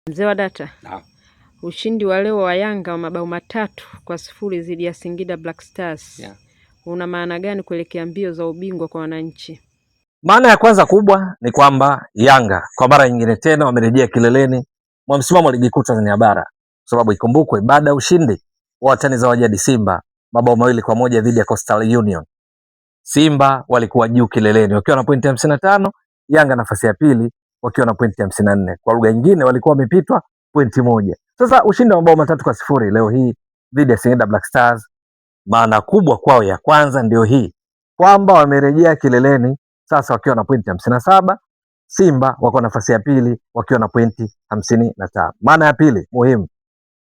Mzee wa data. Naam. Ushindi wa leo wa Yanga wa mabao 3-0 dhidi ya Singida Black Stars. Yeah. Una maana gani kuelekea mbio za ubingwa kwa wananchi? Maana ya kwanza kubwa ni kwamba Yanga kwa mara nyingine tena wamerejea kileleni mwa msimamo wa ligi kuu Tanzania bara. Sababu ikumbukwe, baada ya ushindi wa watani za wajadi Simba mabao 2-1 dhidi ya Coastal Union, Simba walikuwa juu kileleni wakiwa na pointi 55, Yanga nafasi ya pili wakiwa na pointi 54. Kwa lugha nyingine walikuwa wamepitwa pointi moja. Sasa ushindi wa mabao 3-0 leo hii dhidi ya Singida Black Stars, maana kubwa kwao ya kwanza ndio hii kwamba wamerejea kileleni sasa wakiwa na pointi 57. Simba wako nafasi ya pili wakiwa na pointi 55. Maana ya pili muhimu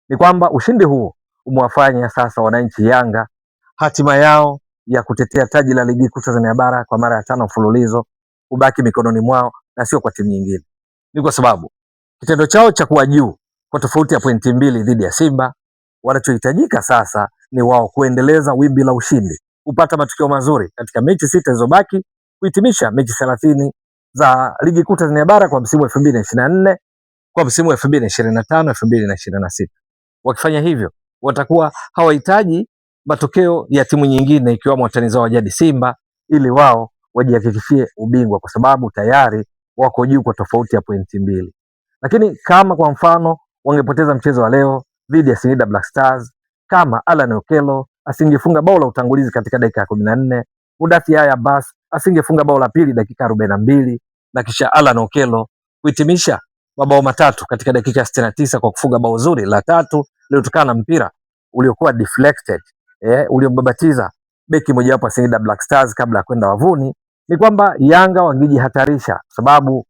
ni kwamba ushindi huo umewafanya sasa wananchi Yanga hatima yao ya kutetea taji la ligi kuu Tanzania bara kwa mara ya 5 mfululizo kubaki mikononi mwao na sio kwa timu nyingine. Ni kwa sababu kitendo chao cha kuwa juu kwa tofauti ya pointi 2 dhidi ya Simba, wanachohitajika sasa ni wao kuendeleza wimbi la ushindi, kupata matokeo mazuri katika mechi 6 zilizobaki, kuhitimisha mechi 30 za ligi kuu Tanzania bara kwa msimu wa 2024 kwa msimu wa 2025 2026. Wakifanya hivyo watakuwa hawahitaji matokeo ya timu nyingine ikiwemo watani zao wa jadi Simba ili wao wajihakikishie ubingwa, kwa sababu tayari wako juu kwa tofauti ya pointi 2. Lakini kama kwa mfano wangepoteza mchezo wa leo dhidi ya Singida Black Stars, kama Alan Okello asingefunga bao la utangulizi katika dakika ya 14, Mudathir Yahya Abbas asingefunga bao la pili dakika 42, na kisha Alan Okello kuhitimisha mabao 3 katika dakika 69 kwa kufunga bao zuri la 3 lililotokana na mpira uliokuwa deflected, uliobabatiza beki moja wapo Singida Black Stars kabla ya kwenda wavuni, ni kwamba Yanga wangejihatarisha, sababu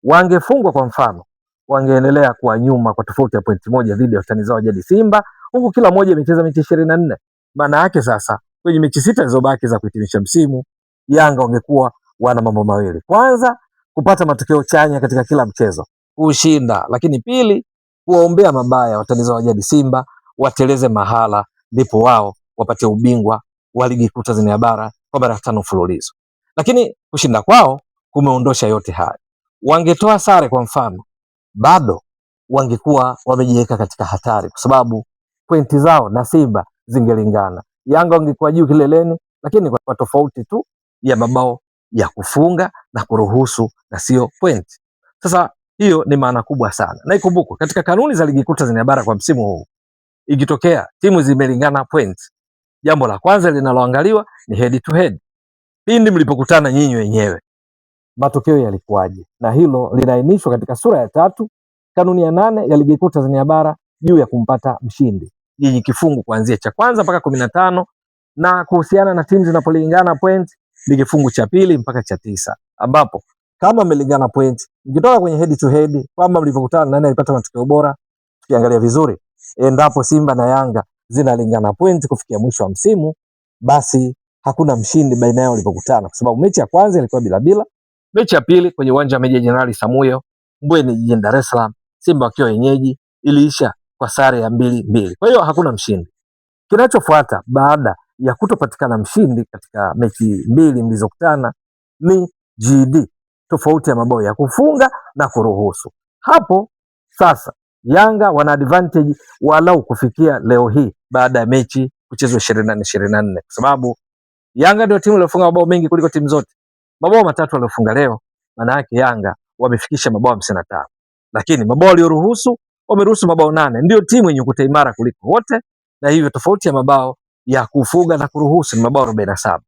wangefungwa kwa mfano wangeendelea kuwa nyuma kwa tofauti ya pointi moja dhidi ya watani zao jadi Simba, huku kila mmoja amecheza mechi 24. Maana yake sasa kwenye mechi 6 zilizobaki za kuhitimisha msimu, Yanga wangekuwa wana mambo mawili: kwanza, kupata matokeo chanya katika kila mchezo, kushinda; lakini pili, kuwaombea mabaya watani zao jadi Simba wateleze mahala, ndipo wao wapate ubingwa wa ligi kuu Tanzania bara kwa mara 5 mfululizo. Lakini kushinda kwao kumeondosha yote haya. Wangetoa sare kwa mfano, bado wangekuwa wamejiweka katika hatari, kwa sababu pointi zao na Simba zingelingana. Yanga wangekuwa juu kileleni, lakini kwa tofauti tu ya mabao ya kufunga na kuruhusu na sio pointi. Sasa hiyo ni maana kubwa sana, na ikumbukwe katika kanuni za ligi kuu Tanzania bara kwa msimu huu, ikitokea timu zimelingana points, jambo la kwanza linaloangaliwa ni head to head. Pindi mlipokutana nyinyi wenyewe, matokeo yalikuwaje? Na hilo linaainishwa katika sura ya 3 kanuni ya 8 ya ligi kuu Tanzania bara juu ya kumpata mshindi, yenye kifungu kuanzia cha kwanza mpaka 15, na kuhusiana na timu zinapolingana point ni kifungu cha 2 mpaka cha 9, ambapo kama mmelingana point, mkitoka kwenye head to head kwamba mlipokutana nani alipata matokeo bora, tukiangalia vizuri, endapo Simba na Yanga zinalingana point kufikia mwisho wa msimu, basi hakuna mshindi baina yao walipokutana, kwa sababu mechi ya kwanza ilikuwa bila. Mechi ya pili kwenye uwanja wa Meja Jenerali Samuyo Mbweni jijini Dar es Salaam, Simba wakiwa wenyeji, iliisha kwa sare ya 2-2. Kwa hiyo hakuna mshindi. Kinachofuata baada ya kutopatikana mshindi katika mechi 2 mlizokutana ni GD, tofauti ya mabao ya kufunga na kuruhusu. Hapo sasa Yanga wana advantage walau kufikia leo hii baada ya mechi kuchezwa 24 kwa sababu Yanga ndio timu iliyofunga mabao mengi kuliko timu zote. Mabao 3 waliofunga leo, maana yake Yanga wamefikisha mabao 55. Lakini mabao walioruhusu, wameruhusu mabao 8. Ndio timu yenye ukuta imara kuliko wote, na hivyo tofauti ya mabao ya kufunga na kuruhusu ni mabao 47.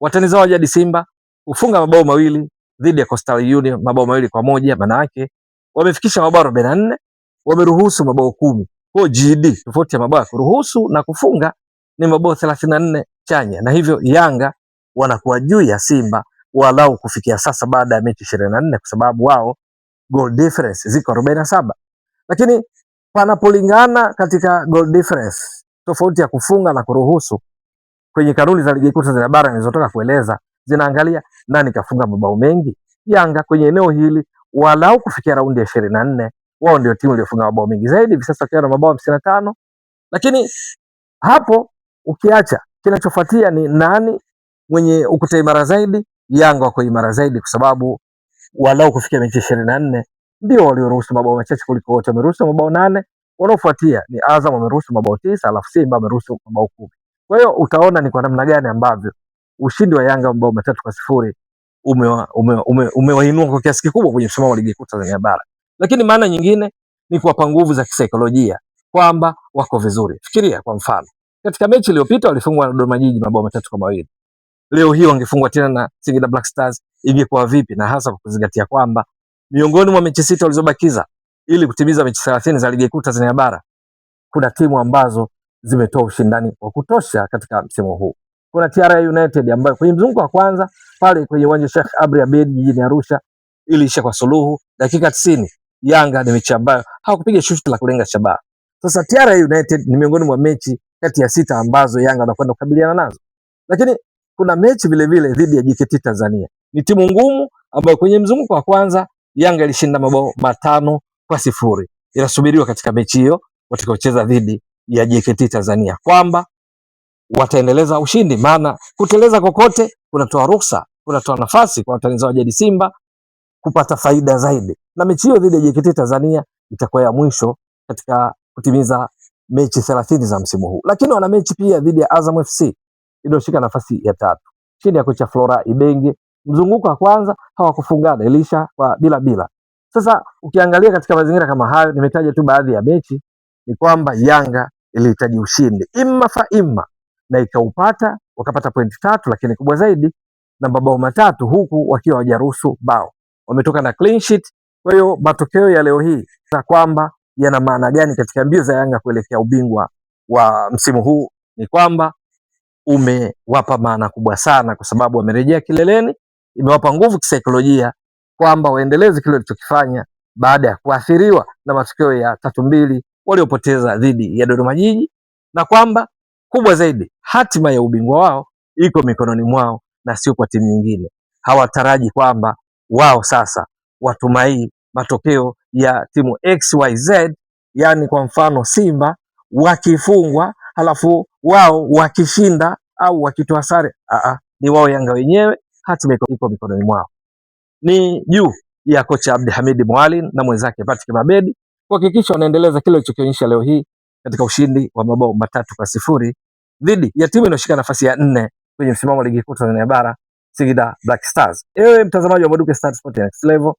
Watani zao jadi Simba kufunga mabao 2 dhidi ya Coastal Union, mabao 2-1, maana yake wamefikisha mabao 44, wameruhusu mabao 10. Kwa GD tofauti ya mabao ya kuruhusu na kufunga ni mabao 34 chanya, na hivyo Yanga wanakuwa juu ya Simba walau kufikia sasa baada ya mechi 24, kwa sababu wao goal difference ziko 47. Lakini panapolingana katika goal difference, tofauti ya kufunga na kuruhusu, kwenye kanuni za ligi kuu Tanzania bara nilizotoka kueleza, zinaangalia nani kafunga mabao mengi. Yanga kwenye eneo hili walau kufikia raundi ya 24, wao ndio timu iliyofunga mabao mengi zaidi, hivi sasa wakiwa na mabao 55. Lakini hapo ukiacha, kinachofuatia ni nani mwenye ukuta imara zaidi. Yanga wako imara zaidi, kwa sababu walau kufikia mechi 24 ndio walioruhusu mabao machache kuliko wote, wameruhusu mabao 8. Wanaofuatia ni Azam wameruhusu mabao 9, alafu Simba wameruhusu mabao 10. Kwa hiyo utaona ni kwa namna gani ambavyo ushindi wa Yanga mabao 3-0 umewainua kwa kiasi kikubwa kwenye msimamo wa ligi kuu Tanzania bara. Lakini maana nyingine ni kuwapa nguvu za kisaikolojia kwamba wako vizuri. Fikiria kwa mfano, katika mechi iliyopita walifungwa na Dodoma Jiji mabao 3-2. Leo hii wangefungwa tena na Singida Black Stars, ingekuwa vipi? Na hasa kwa kuzingatia kwamba miongoni mwa mechi 6 walizobakiza ili kutimiza mechi 30 za ligi kuu Tanzania bara, kuna timu ambazo zimetoa ushindani wa kutosha katika msimu huu. Kuna TRA United ambayo kwenye mzunguko wa kwanza pale kwenye uwanja Sheikh Amri Abeid jijini Arusha iliisha kwa suluhu dakika 90. Yanga ni mechi ambayo hawakupiga shuti la kulenga shabaha. Sasa TRA United ni miongoni mwa mechi kati ya 6 ambazo Yanga wanakwenda kukabiliana nazo. Lakini kuna mechi vile vile dhidi ya JKT Tanzania. Ni timu ngumu ambayo kwenye mzunguko wa kwanza Yanga ilishinda mabao 5-0. Inasubiriwa katika mechi hiyo watakaocheza dhidi ya JKT Tanzania kwamba wataendeleza ushindi, maana kuteleza kokote kunatoa ruhusa, kunatoa nafasi kwa watani zao jadi Simba kupata faida zaidi. Na mechi hiyo dhidi ya JKT Tanzania itakuwa ya mwisho katika kutimiza mechi 30 za msimu huu. Lakini wana mechi pia dhidi ya Azam FC iliyoshika nafasi ya 3 chini ya kocha Flora Ibenge. Mzunguko wa kwanza hawakufungana, ilisha kwa bila. Sasa ukiangalia katika mazingira kama hayo, nimetaja tu baadhi ya mechi, ni kwamba Yanga ilihitaji ushindi imma na ikaupata, wakapata pointi 3, lakini kubwa zaidi na mabao 3 huku wakiwa hawajaruhusu bao. Wametoka na clean sheet. Kwa hiyo matokeo ya leo hii za kwamba yana maana gani katika mbio za Yanga kuelekea ubingwa wa msimu huu, ni kwamba umewapa maana kubwa sana, kwa sababu wamerejea kileleni. Imewapa nguvu kisaikolojia kwamba waendeleze kile walichokifanya baada ya kuathiriwa na matokeo ya 3-2 waliopoteza dhidi ya Dodoma Jiji, na kwamba kubwa zaidi hatima ya ubingwa wao iko mikononi mwao na sio kwa timu nyingine. Hawataraji kwamba wao sasa watumai matokeo ya timu XYZ, yani kwa mfano Simba wakifungwa halafu wao wakishinda au wakitoa sare. Ni wao Yanga wenyewe, hatima iko mikononi mwao. Ni juu ya kocha Abdulhamid Mwalin na mwenzake Patrick Mabedi kuhakikisha wanaendeleza kile walichokionyesha leo hii katika ushindi wa mabao 3-0 dhidi ya timu inayoshika nafasi ya 4 kwenye msimamo wa ligi kuu Tanzania bara, Singida Black Stars. Ewe mtazamaji wa Mbwaduke Stats Sport Next Level,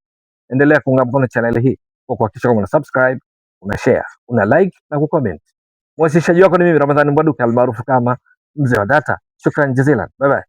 endelea kuunga mkono channel hii kwa kuhakikisha kama una subscribe, una share, una like na kucomment. Mwasilishaji wako ni mimi Ramadhani Mbwaduke almaarufu kama Mzee wa Data. Shukran jazilan. Bye bye.